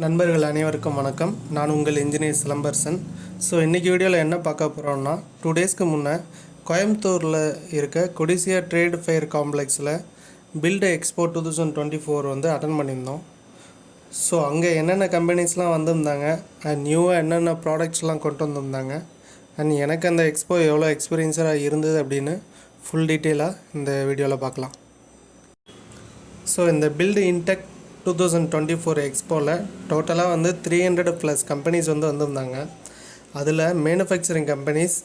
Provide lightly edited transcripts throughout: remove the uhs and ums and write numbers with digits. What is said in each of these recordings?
நண்பர்கள் அனைவருக்கும் வணக்கம். நான் உங்கள் இன்ஜினியர் சிலம்பரசன். ஸோ இன்றைக்கி வீடியோவில் என்ன பார்க்க போகிறோம்னா, 2 டேஸ்க்கு முன்னே கோயம்புத்தூரில் இருக்க கொடிசியா ட்ரேட் ஃபேர் காம்ப்ளெக்ஸில் பில்ட் எக்ஸ்போ 2024 வந்து அட்டன் பண்ணியிருந்தோம். ஸோ அங்கே என்னென்ன கம்பெனிஸ்லாம் வந்திருந்தாங்க அண்ட் நியூவாக என்னென்ன ப்ராடக்ட்ஸ்லாம் கொண்டு வந்திருந்தாங்க அண்ட் எனக்கு அந்த எக்ஸ்போ எவ்வளோ எக்ஸ்பீரியன்ஸாக இருந்தது அப்படின்னு ஃபுல் டீட்டெயிலாக இந்த வீடியோவில் பார்க்கலாம். ஸோ இந்த பில்டு இன்டெக் 2024 எக்ஸ்போவில் டோட்டலாக வந்து 300+ கம்பெனிஸ் வந்து வந்திருந்தாங்க. அதில் manufacturing companies,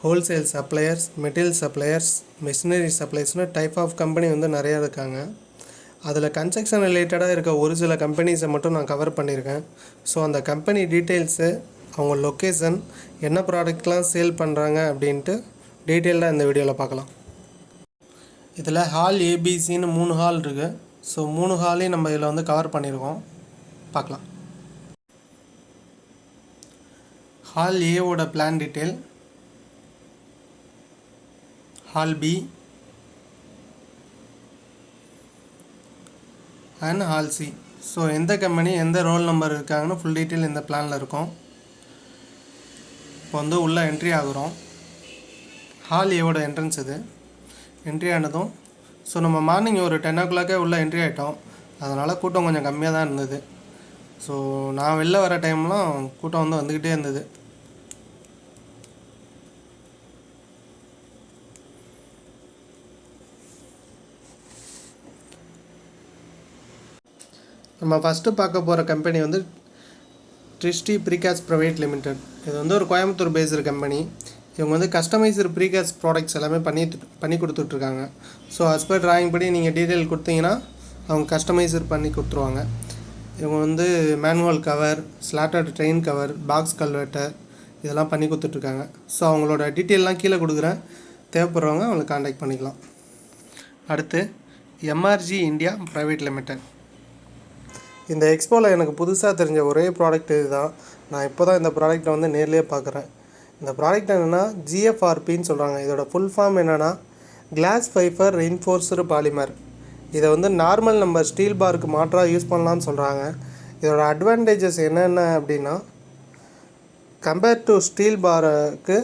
wholesale suppliers, material suppliers, machinery சப்ளையர்ஸ்னு டைப் ஆஃப் கம்பெனி வந்து நிறையா இருக்காங்க. அதில் கன்ஸ்ட்ரக்ஷன் ரிலேட்டடாக இருக்க ஒரு சில கம்பெனிஸை மட்டும் நான் கவர் பண்ணியிருக்கேன். ஸோ அந்த கம்பெனி டீட்டெயில்ஸு, அவங்க லொக்கேஷன், என்ன ப்ராடக்ட்லாம் சேல் பண்ணுறாங்க அப்படின்ட்டு டீட்டெயில்டாக இந்த வீடியோவில் பார்க்கலாம். இதில் ஹால் ஏபிசின்னு 3 ஹால் இருக்குது. ஸோ 3 ஹாலையும் நம்ம இதில் வந்து கவர் பண்ணியிருக்கோம். பார்க்கலாம். ஹால் ஏவோட plan detail, hall B and hall C. So எந்த கம்பெனி எந்த ரோல் நம்பர் இருக்காங்கன்னு ஃபுல் டீட்டெயில் இந்த பிளானில் இருக்கும். இப்போ வந்து உள்ளே என்ட்ரி ஆகுறோம். ஹால் ஏவோட என்ட்ரன்ஸ் இது. என்ட்ரி ஆனதும் ஸோ நம்ம மார்னிங் ஒரு 10 o'clock உள்ளே என்ட்ரி ஆகிட்டோம். அதனால் கூட்டம் கொஞ்சம் கம்மியாக தான் இருந்தது. ஸோ நான் வெளில வர டைம்லாம் கூட்டம் வந்து வந்துக்கிட்டே இருந்தது. நம்ம ஃபஸ்ட்டு பார்க்க போகிற கம்பெனி வந்து ட்ரிஸ்டி ப்ரீகாஸ்ட் ப்ரைவேட் லிமிடெட். இது வந்து ஒரு கோயம்புத்தூர் பேஸ்டு கம்பெனி. இவங்க வந்து கஸ்டமைஸ்டு ப்ரீகாஸ்ட் ப்ராடக்ட்ஸ் எல்லாமே பண்ணி கொடுத்துட்ருக்காங்க. ஸோ as per டிராயிங் படி நீங்கள் டீட்டெயில் கொடுத்தீங்கன்னா அவங்க கஸ்டமைஸ்டு பண்ணி கொடுத்துருவாங்க. இவங்க வந்து manual cover, slotted drain cover, box culvert இதெல்லாம் பண்ணி கொடுத்துட்ருக்காங்க. ஸோ அவங்களோட டீட்டெயிலெலாம் கீழே கொடுக்குறேன். தேவைப்படுறவங்க அவங்களை காண்டாக்ட் பண்ணிக்கலாம். அடுத்து எம்ஆர்ஜி இந்தியா ப்ரைவேட் லிமிடெட். இந்த எக்ஸ்போவில் எனக்கு புதுசாக தெரிஞ்ச ஒரே ப்ராடக்ட் இதுதான். நான் இப்போ தான் இந்த ப்ராடக்ட்டை வந்து நேர்லேயே பார்க்குறேன். இந்த ப்ராடக்ட் என்னென்னா ஜிஎஃப்ஆர்பின்னு சொல்கிறாங்க. இதோட ஃபுல் ஃபார்ம் என்னென்னா கிளாஸ் ஃபைபர் ரெயின்ஃபோர்ஸ்டு பாலிமர். இதை வந்து நார்மல் நம்ம ஸ்டீல் பாருக்கு மாற்றாக யூஸ் பண்ணலான்னு சொல்கிறாங்க. இதோட அட்வான்டேஜஸ் என்னென்ன அப்படின்னா, கம்பேர்ட் டு ஸ்டீல் பாருக்கு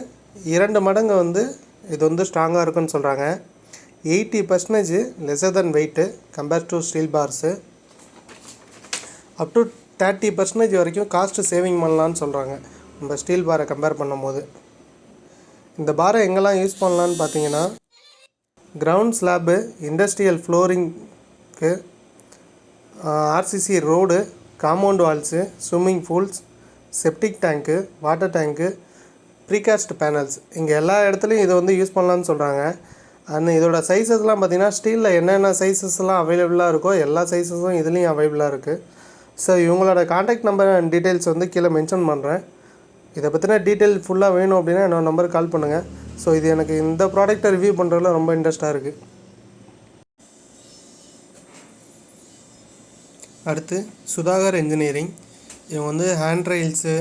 2 மடங்கு வந்து இது வந்து ஸ்ட்ராங்காக இருக்குன்னு சொல்கிறாங்க. 80% lesser then weight compared to steel bars. Up to 30% வரைக்கும் காஸ்ட்டு சேவிங் பண்ணலான்னு சொல்கிறாங்க நம்ம ஸ்டீல் பாரை கம்பேர் பண்ணும்போது. இந்த பாரை எங்கெல்லாம் யூஸ் பண்ணலான்னு பார்த்தீங்கன்னா, கிரவுண்ட் ஸ்லாப்பு, இண்டஸ்ட்ரியல் ஃப்ளோரிங்க்கு, RCC road, compound walls, swimming pools, septic டேங்க்கு, வாட்டர் டேங்க்கு, ப்ரீகாஸ்ட் பேனல்ஸ், இங்கே எல்லா இடத்துலையும் இதை வந்து யூஸ் பண்ணலான்னு சொல்கிறாங்க. அண்ட் இதோட சைஸஸ்லாம் பார்த்திங்கன்னா ஸ்டீலில் என்னென்ன சைஸஸ்லாம் அவைலபிளாக இருக்கோ எல்லா சைஸஸும் இதுலேயும் அவைலபிளாக இருக்குது. ஸோ இவங்களோட காண்டாக்ட் நம்பர் அண்ட் டீட்டெயில்ஸ் வந்து கீழே மென்ஷன் பண்ணுறேன். இதை பற்றின டீட்டெயில் ஃபுல்லாக வேணும் அப்படின்னா என்னோட நம்பருக்கு கால் பண்ணுங்கள். ஸோ இது எனக்கு இந்த ப்ராடக்ட்டை ரிவ்யூ பண்ணுறதுல ரொம்ப இன்ட்ரெஸ்ட்டாக இருக்குது. அடுத்து சுதாகர் இன்ஜினியரிங். இவங்க வந்து handrails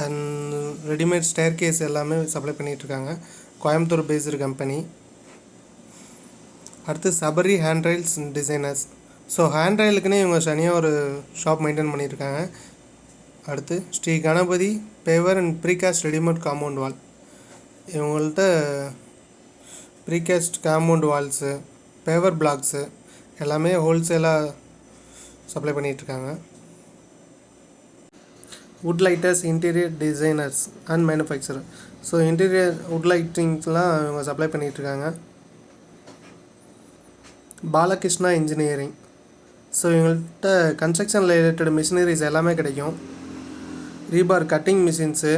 and readymade staircase எல்லாமே சப்ளை பண்ணிகிட்ருக்காங்க. Coimbatore based company. அடுத்து சபரி ஹேண்ட்ரைல்ஸ் டிசைனர்ஸ். ஸோ ஹேண்ட்ரைலுக்குன்னே இவங்க தனியாக ஒரு ஷாப் மெயின்டைன் பண்ணியிருக்காங்க. அடுத்து Sri Ganapathi paver and precast readymade compound wall. இவங்கள்ட்ட precast compound walls, paver blocks எல்லாமே ஹோல்சேலாக சப்ளை பண்ணிகிட்ருக்காங்க. Wood lighters interior designers and manufacturer. So interior wood லைட்டிங்ஸ்லாம் இவங்க சப்ளை பண்ணிகிட்ருக்காங்க. பாலகிருஷ்ணா இன்ஜினியரிங். ஸோ இவங்கள்ட்ட கன்ஸ்ட்ரக்ஷன் ரிலேட்டட் மிஷினரிஸ் எல்லாமே கிடைக்கும். Rebar cutting machines,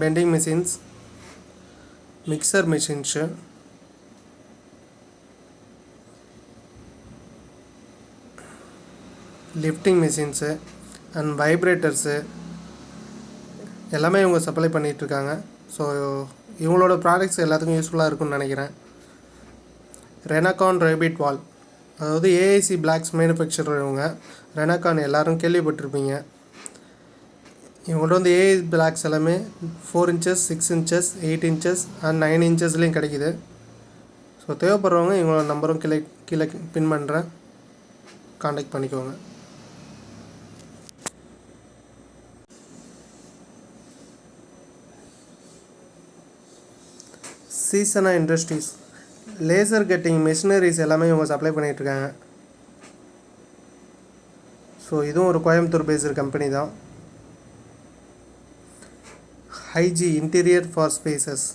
bending machines, mixer machines, lifting machines and vibrators எல்லாமே இவங்க சப்ளை பண்ணிகிட்ருக்காங்க. ஸோ இவங்களோட ப்ராடக்ட்ஸ் எல்லாத்துக்கும் யூஸ்ஃபுல்லாக இருக்கும்னு நினைக்கிறேன். ரெனகான் ரேபிட் வால், அதாவது ஏஐசி பிளாக்ஸ் மேனுஃபேக்சரர் இவங்க. ரெனகான் எல்லோரும் கேள்விப்பட்டிருப்பீங்க. இவங்கள்ட்ட வந்து ஏஐ பிளாக்ஸ் எல்லாமே 4 inches, 6 inches, 8 inches அண்ட் 9 inchesலேயும் கிடைக்கிது. ஸோ தேவைப்படுறவங்க இவங்களோட நம்பரும் கீழே பின் பண்ணுறேன், காண்டாக்ட் பண்ணிக்கோங்க. சீசனா இண்டஸ்ட்ரீஸ் லேசர் கட்டிங் மெஷினரிஸ் எல்லாமே இவங்க சப்ளை பண்ணிகிட்ருக்காங்க. ஸோ இதுவும் ஒரு கோயம்புத்தூர் பேஸ்டு கம்பெனி தான். ஹைஜி இன்டீரியர் ஃபார் ஸ்பேசஸ்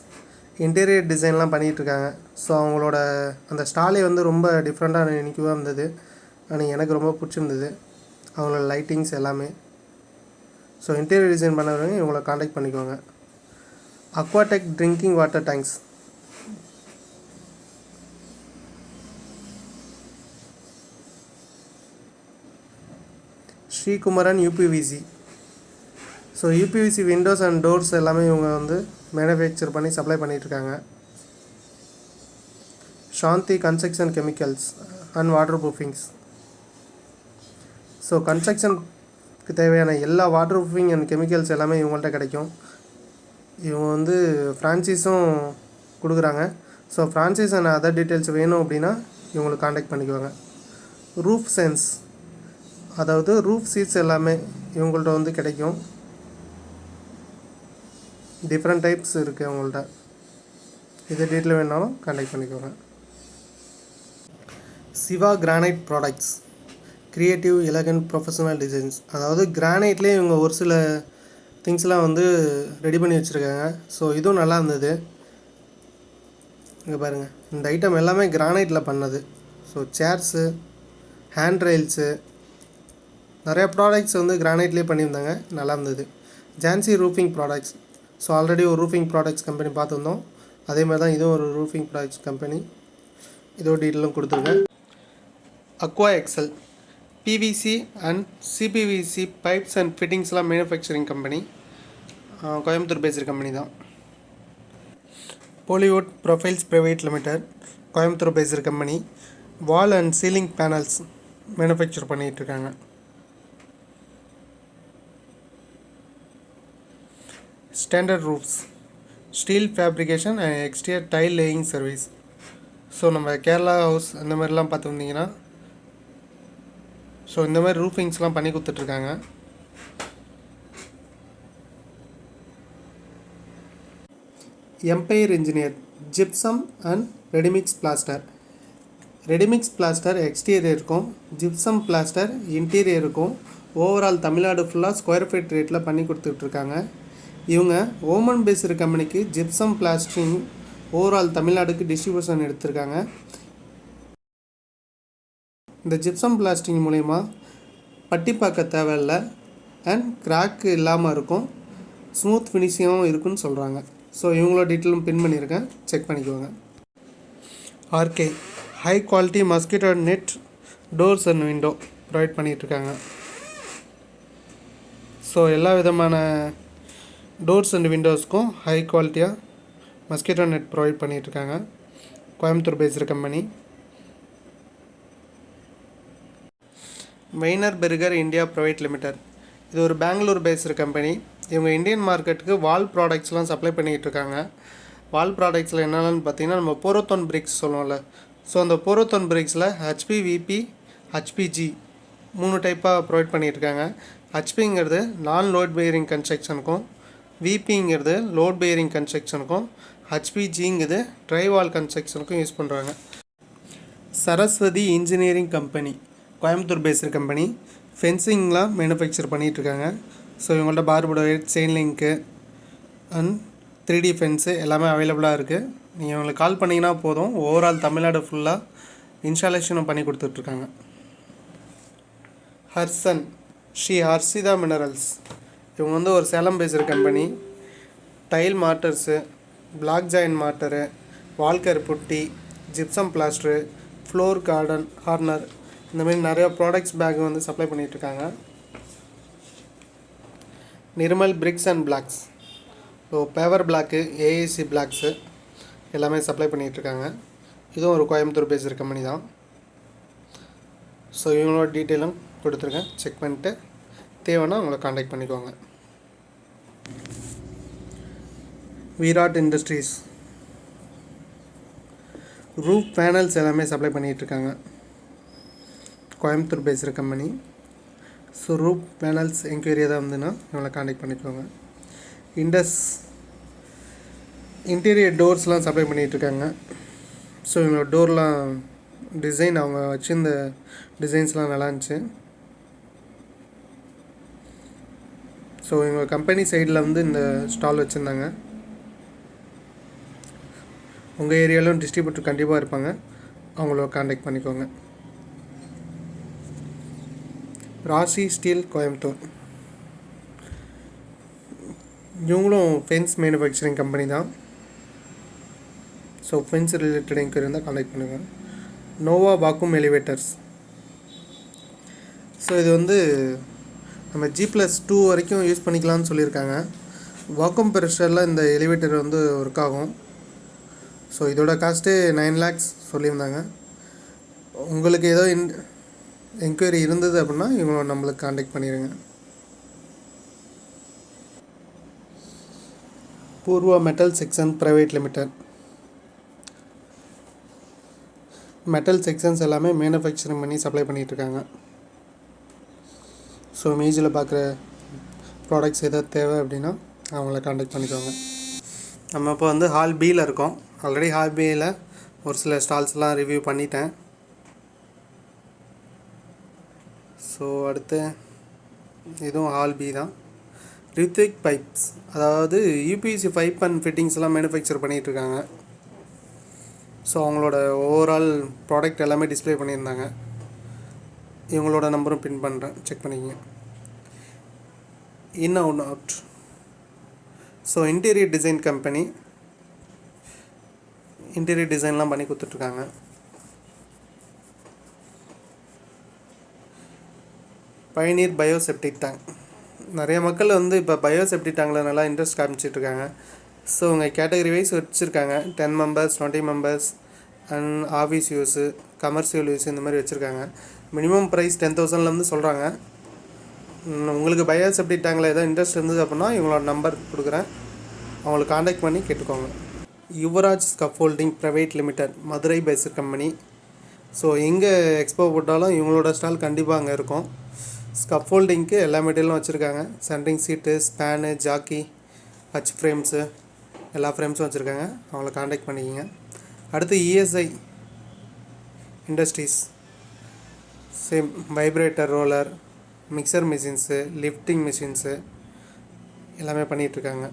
இன்டீரியர் டிசைன்லாம் பண்ணிகிட்ருக்காங்க. ஸோ அவங்களோட அந்த ஸ்டாலே வந்து ரொம்ப டிஃப்ரெண்ட்டாக எனக்குவாக இருந்தது. ஆனால் எனக்கு ரொம்ப பிடிச்சிருந்தது அவங்களோட லைட்டிங்ஸ் எல்லாமே. ஸோ இன்டீரியர் டிசைன் பண்ணுறவங்க இவங்கள காண்டாக்ட் பண்ணிக்கோங்க. Aquatech drinking water tanks Srikumaran UPVC. So UPVC windows and doors எல்லாமே இவங்க வந்து மேனுஃபேக்சர் பண்ணி சப்ளை பண்ணிகிட்ருக்காங்க. Shanti construction chemicals and water proofings. So கன்ஸ்ட்ரக்ஷனுக்கு தேவையான எல்லா வாட்டர் ப்ரூஃபிங் அண்ட் கெமிக்கல்ஸ் எல்லாமே இவங்கள்ட்ட கிடைக்கும். இவங்க வந்து ஃப்ரான்ச்சைஸும் கொடுக்குறாங்க. So franchise and other details வேணும் அப்படின்னா இவங்களுக்கு காண்டாக்ட் பண்ணிக்குவாங்க. ரூஃப் சென்ஸ் அதாவது ரூஃப் சீட்ஸ் எல்லாமே இவங்கள்ட்ட வந்து கிடைக்கும். டிஃப்ரெண்ட் டைப்ஸ் இருக்குது அவங்கள்ட்ட. இது டீட்டெயில் வேணாலும் காண்டாக்ட் பண்ணிக்கோங்க. Shiva granite products creative elegant professional designs. அதாவது கிரானைட்லேயே இவங்க ஒரு சில திங்ஸ்லாம் வந்து ரெடி பண்ணி வச்சுருக்காங்க. ஸோ இதுவும் நல்லா இருந்தது. இங்கே பாருங்கள், இந்த ஐட்டம் எல்லாமே கிரானைட்டில் பண்ணது. ஸோ சேர்ஸு, ஹேண்ட்ரெயில்ஸு, நிறையா ப்ராடக்ட்ஸ் வந்து கிரானைட்லேயே பண்ணியிருந்தாங்க, நல்லா இருந்தது. Jhansi roofing products. So already ஒரு ரூஃபிங் ப்ராடக்ட்ஸ் கம்பெனி பார்த்துருந்தோம். அதே மாதிரி தான் இதுவும் ஒரு ரூஃபிங் ப்ராடக்ட்ஸ் கம்பெனி. இதோட டீட்டெயிலும் கொடுத்துருக்கேன். Aqua excel PVC and CPVC pipes and ஃபிட்டிங்ஸ்லாம் manufacturing company, Coimbatore based company தான். Polywood profiles private limited, Coimbatore based company. Wall and ceiling panels manufacture பண்ணிகிட்ருக்காங்க. Standard roofs steel fabrication and exterior tile laying service. So நம்ம Kerala house அந்த மாதிரிலாம் பார்த்துருந்தீங்கன்னா so இந்த மாதிரி ரூஃபிங்ஸ்லாம் பண்ணி கொடுத்துட்ருக்காங்க. Empire engineer gypsum and readymix plaster. Readymix plaster exterior இருக்கும், ஜிப்சம் பிளாஸ்டர் இன்டீரியர் இருக்கும். ஓவரால் தமிழ்நாடு ஃபுல்லாக ஸ்கொயர் ஃபீட் ரேட்டில் பண்ணி கொடுத்துட்ருக்காங்க. இவங்க ஓமன் பேஸ்டு கம்பெனிக்கு ஜிப்சம் பிளாஸ்டரிங் ஓவரால் தமிழ்நாடுக்கு டிஸ்ட்ரிபியூஷன் எடுத்திருக்காங்க. இந்த ஜிப்சம் பிளாஸ்டரிங் மூலிமா பட்டி பார்க்க தேவையில்லை அண்ட் கிராக் இல்லாமல் இருக்கும், ஸ்மூத் ஃபினிஷிங்காகவும் இருக்குன்னு சொல்கிறாங்க. ஸோ இவங்களோட டீட்டெயிலும் பின் பண்ணியிருக்கேன், செக் பண்ணிக்கோங்க. RK high quality mosquito net doors and window provide பண்ணிகிட்ருக்காங்க. ஸோ எல்லா விதமான டோர்ஸ் அண்ட் விண்டோஸ்க்கும் ஹை குவாலிட்டியாக மஸ்கிட்டோ நெட் ப்ரொவைட் பண்ணிகிட்ருக்காங்க. Coimbatore based company. Wienerberger India private limited. இது ஒரு பெங்களூர் பேஸ்டு கம்பெனி. இவங்க இந்தியன் மார்க்கெட்டுக்கு வால் ப்ராடக்ட்ஸ்லாம் சப்ளை பண்ணிக்கிட்டு இருக்காங்க. வால் ப்ராடக்ட்ஸில் என்னென்னு பார்த்தீங்கன்னா நம்ம போரோத்தோன் பிரிக்ஸ் சொல்லுவோம்ல. ஸோ அந்த போரோத்தோன் பிரிக்ஸில் ஹெச்பி, விபி, ஹெச்பிஜி 3 டைப்பாக ப்ரொவைட் பண்ணிகிட்ருக்காங்க. ஹெச்பிங்கிறது நான் லோட் பேரிங் கன்ஸ்ட்ரக்ஷனுக்கும், விபிங்கிறது லோட் பேரிங் கன்ஸ்ட்ரக்ஷனுக்கும், ஹெச்பிஜிங்கிறது ட்ரை வால் கன்ஸ்ட்ரக்ஷனுக்கும் யூஸ் பண்ணுறாங்க. Saraswathi engineering company, Coimbatore based company. ஃபென்சிங்லாம் மேனுஃபேக்சர் பண்ணிகிட்ருக்காங்க. ஸோ இவங்கள்ட்ட barbed wire, chain link and 3D fence எல்லாமே அவைலபிளாக இருக்குது. நீங்கள் இவங்களுக்கு கால் பண்ணிங்கன்னா போதும், ஓவரால் தமிழ்நாடு ஃபுல்லாக இன்ஸ்டாலேஷனும் பண்ணி கொடுத்துட்ருக்காங்க. ஹர்சன் ஸ்ரீ ஹர்ஷிதா மினரல்ஸ். இவங்க வந்து ஒரு Salem based company. Tile mortars, block join mortar, wallcare putty, gypsum plaster, floor corner இந்தமாரி நிறையா ப்ராடக்ட்ஸ் பேக் வந்து சப்ளை பண்ணிகிட்ருக்காங்க. Nirmal bricks and blocks. So paver block, AAC blocks எல்லாமே சப்ளை பண்ணிகிட்ருக்காங்க. இதுவும் ஒரு கோயம்புத்தூர் பேஸ்டு கம்பெனி தான். ஸோ இவங்களோட டீட்டெயிலும் கொடுத்துருக்கேன், செக் பண்ணிட்டு தேவைன்னா உங்களை காண்டாக்ட் பண்ணிக்கோங்க. விராட் இண்டஸ்ட்ரீஸ் ரூஃப் பேனல்ஸ் எல்லாமே சப்ளை பண்ணிகிட்ருக்காங்க. Coimbatore based company. So roof panels enquiry எதாவது இருந்ததுன்னா இவங்களை காண்டாக்ட் பண்ணிக்கோங்க. இண்டஸ் இன்டீரியர் டோர்ஸ்லாம் சப்ளை பண்ணிகிட்ருக்காங்க. ஸோ இவங்களோட டோர்லாம் டிசைன் அவங்க வச்சுருந்த டிசைன்ஸ்லாம் நல்லா இருந்துச்சு. ஸோ எங்கள் கம்பெனி சைடில் வந்து இந்த ஸ்டால் வச்சுருந்தாங்க. உங்கள் ஏரியாவிலும் டிஸ்ட்ரிபியூட்டர் கண்டிப்பாக இருப்பாங்க, அவங்கள காண்டாக்ட் பண்ணிக்கோங்க. ராசி ஸ்டீல் கோயம்புத்தூர், இவங்களும் ஃபென்ஸ் மேனுஃபேக்சரிங் கம்பெனி தான். ஸோ ஃபென்ஸ் ரிலேட்டட் என்கொயரி இருந்தால் காண்டாக்ட் பண்ணுங்கள். நோவா வாக்கும் எலிவேட்டர்ஸ். ஸோ இது வந்து நம்ம G+2 வரைக்கும் யூஸ் பண்ணிக்கலாம்னு சொல்லியிருக்காங்க. வாக்கம் ப்ரெஷரில் இந்த எலிவேட்டர் வந்து ஒர்க் ஆகும். ஸோ இதோட காஸ்ட்டு 9 lakhs சொல்லியிருந்தாங்க. உங்களுக்கு ஏதோ என்கொயரி இருந்தது அப்படின்னா இவங்க நம்மளுக்கு காண்டாக்ட் பண்ணிடுங்க. Poorva metal section private limited. Metal sections எல்லாமே மேனுஃபேக்சரிங் பண்ணி சப்ளை பண்ணிகிட்ருக்காங்க. ஸோ இமேஜில் பார்க்குற ப்ராடக்ட்ஸ் எதாவது தேவை அப்படின்னா அவங்கள காண்டாக்ட் பண்ணிக்கோங்க. நம்ம இப்போ வந்து ஹால் பியில் இருக்கோம். ஆல்ரெடி ஹால் பியில் ஒரு சில ஸ்டால்ஸ்லாம் ரிவ்யூ பண்ணிட்டேன். ஸோ அடுத்து இதுவும் ஹால் பி தான். ரித்விக் பைப்ஸ், அதாவது யூபிசி பைப் அண்ட் ஃபிட்டிங்ஸ்லாம் மேனுஃபேக்சர் பண்ணிகிட்ருக்காங்க. ஸோ அவங்களோட ஓவரால் ப்ராடக்ட் எல்லாமே டிஸ்ப்ளே பண்ணியிருந்தாங்க. இவங்களோட நம்பரும் பின் பண்ணுறேன், செக் பண்ணிக்கங்க. In out. So interior design company, interior டிசைன்லாம் பண்ணி கொடுத்துட்ருக்காங்க. பயனீர் பயோசெப்டிக் டேங்க். நிறைய மக்கள் வந்து இப்போ பயோசெப்டிக் டேங்கில் நல்லா இன்ட்ரெஸ்ட் காமிச்சிட்ருக்காங்க. ஸோ உங்கள் கேட்டகரி வைஸ் வச்சுருக்காங்க. 10 members, 20 members and office use, commercial use இந்த மாதிரி வச்சுருக்காங்க. மினிமம் ப்ரைஸ் 10,000லேருந்து சொல்கிறாங்க. உங்களுக்கு பயோசெப்டிக் டேங்கில் ஏதோ இன்ட்ரெஸ்ட் இருந்தது அப்படின்னா இவங்களோட நம்பர் கொடுக்குறேன், அவங்களை காண்டாக்ட் பண்ணி கேட்டுக்கோங்க. Yuvraj scaffolding private limited, Madurai based company. So எங்கே எக்ஸ்போ போட்டாலும் இவங்களோட ஸ்டால் கண்டிப்பாக அங்கே இருக்கும். ஸ்கஃபோல்டிங்க்கு எல்லா மெட்டீரியலும் வச்சுருக்காங்க. சென்ட்ரிங் சீட்டு, ஸ்பேனு, ஜாக்கி, ஹச் ஃப்ரேம்ஸு, எல்லா ஃப்ரேம்ஸும் வச்சுருக்காங்க, அவங்கள காண்டாக்ட் பண்ணிக்கிங்க. அடுத்து ESI industries, same vibrator roller, mixer machines, lifting machines எல்லாமே பண்ணிகிட்ருக்காங்க.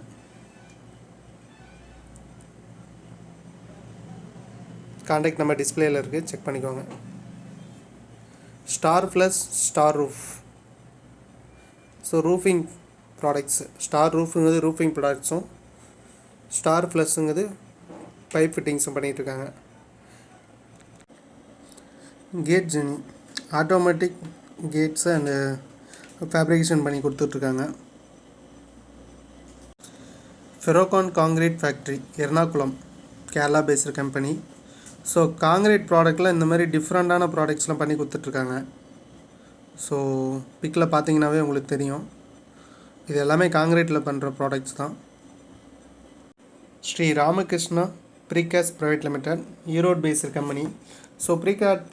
காண்டாக்ட் நம்பர் டிஸ்பிளேயில் இருக்குது, செக் பண்ணிக்கோங்க. Star plus star roof. So roofing products. Star ரூஃபுங்கிறது ரூஃபிங் ப்ராடக்ட்ஸும், ஸ்டார் ப்ளஸ்ஸுங்கிறது பைப் ஃபிட்டிங்ஸும் பண்ணிகிட்ருக்காங்க. Gate genie, automatic gates and fabrication பண்ணி கொடுத்துட்ருக்காங்க. Ferrocon concrete factory, Ernakulam, Kerala based company. So concrete ப்ராடக்டில் இந்த மாதிரி டிஃப்ரெண்ட்டான ப்ராடக்ட்ஸ்லாம் பண்ணி கொடுத்துட்ருக்காங்க. ஸோ பிக்கில் பார்த்தீங்கன்னாவே உங்களுக்கு தெரியும், இது எல்லாமே காங்கிரீட்டில் பண்ணுற ப்ராடக்ட்ஸ் தான். Shri Ramakrishna precast private limited, Erode based company. So precast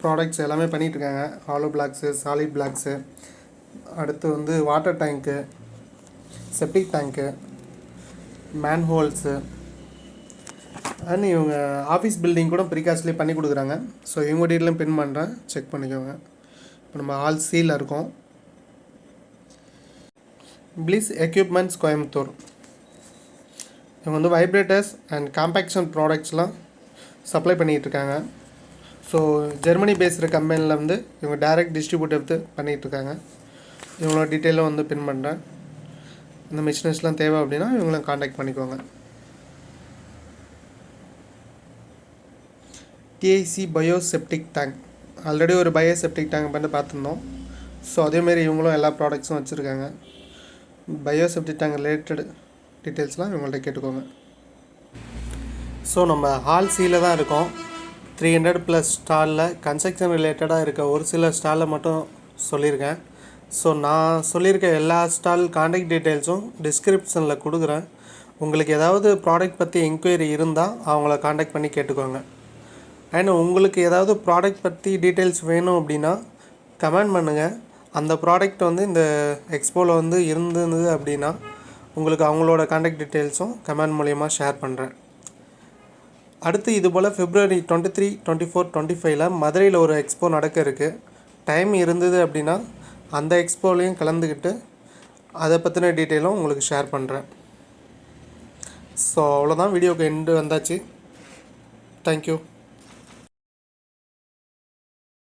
products எல்லாமே பண்ணிகிட்ருக்காங்க. ஹாலோ பிளாக்ஸு, சாலிட் பிளாக்ஸு, அடுத்து வந்து water tank, septic tank, manholes and இவங்க ஆஃபீஸ் பில்டிங் கூட ப்ரீகாஸ்ட்லேயே பண்ணி கொடுக்குறாங்க. ஸோ இவங்க டீட்டெயிலும் பின் பண்ணுறேன், செக் பண்ணிக்கோங்க. இப்போ நம்ம ஆல் சீல் இருக்கோம். பிளிஸ் எக்யூப்மெண்ட்ஸ் கோயம்புத்தூர், இவங்க வந்து வைப்ரேட்டர்ஸ் அண்ட் காம்பேக்ஷன் ப்ராடக்ட்ஸ்லாம் சப்ளை பண்ணிகிட்ருக்காங்க. ஸோ ஜெர்மனி பேஸ்டு கம்பெனியில் வந்து இவங்க டைரக்ட் டிஸ்ட்ரிபியூட் எடுத்து பண்ணிகிட்ருக்காங்க. இவங்களோட டீட்டெயிலும் வந்து பின் பண்ணுறேன். இந்த மிஷினஸ்லாம் தேவை அப்படின்னா இவங்கள காண்டாக்ட் பண்ணிக்கோங்க. டிஐசி பயோசெப்டிக் டேங்க், ஆல்ரெடி ஒரு பயோசெப்டிக் டேங்க் பண்ணி பார்த்துருந்தோம். ஸோ அதேமாரி இவங்களும் எல்லா ப்ராடக்ட்ஸும் வச்சுருக்காங்க. பயோசெப்டிக் டேங்க் ரிலேட்டட் டீட்டெயில்ஸ்லாம் இவங்கள்ட்ட கேட்டுக்கோங்க. ஸோ நம்ம ஹால் சீலில் தான் இருக்கோம். 300+ ஸ்டாலில் கன்ஸ்ட்ரக்ஷன் ரிலேட்டடாக இருக்க ஒரு சில ஸ்டாலில் மட்டும் சொல்லியிருக்கேன். ஸோ நான் சொல்லியிருக்க எல்லா ஸ்டால் காண்டாக்ட் டீட்டெயில்ஸும் டிஸ்கிரிப்ஷனில் கொடுக்குறேன். உங்களுக்கு ஏதாவது ப்ராடக்ட் பற்றி என்கொயரி இருந்தால் அவங்கள காண்டாக்ட் பண்ணி கேட்டுக்கோங்க. அண்ட் உங்களுக்கு ஏதாவது ப்ராடக்ட் பற்றி டீட்டெயில்ஸ் வேணும் அப்படின்னா கமெண்ட் பண்ணுங்கள். அந்த ப்ராடக்ட் வந்து இந்த எக்ஸ்போவில் வந்து இருந்தது அப்படின்னா உங்களுக்கு அவங்களோட காண்டாக்ட் டீட்டெயில்ஸும் கமெண்ட் மூலிமா ஷேர் பண்ணுறேன். அடுத்து இதுபோல் February 23, 24, 25 மதுரையில் ஒரு எக்ஸ்போ நடக்க இருக்குது. டைம் இருந்தது அப்படின்னா அந்த எக்ஸ்போலையும் கலந்துக்கிட்டு அதை பற்றின டீட்டெயிலும் உங்களுக்கு ஷேர் பண்ணுறேன். ஸோ அவ்வளோதான், வீடியோக்கு எண்டு வந்தாச்சு. தேங்க்யூ.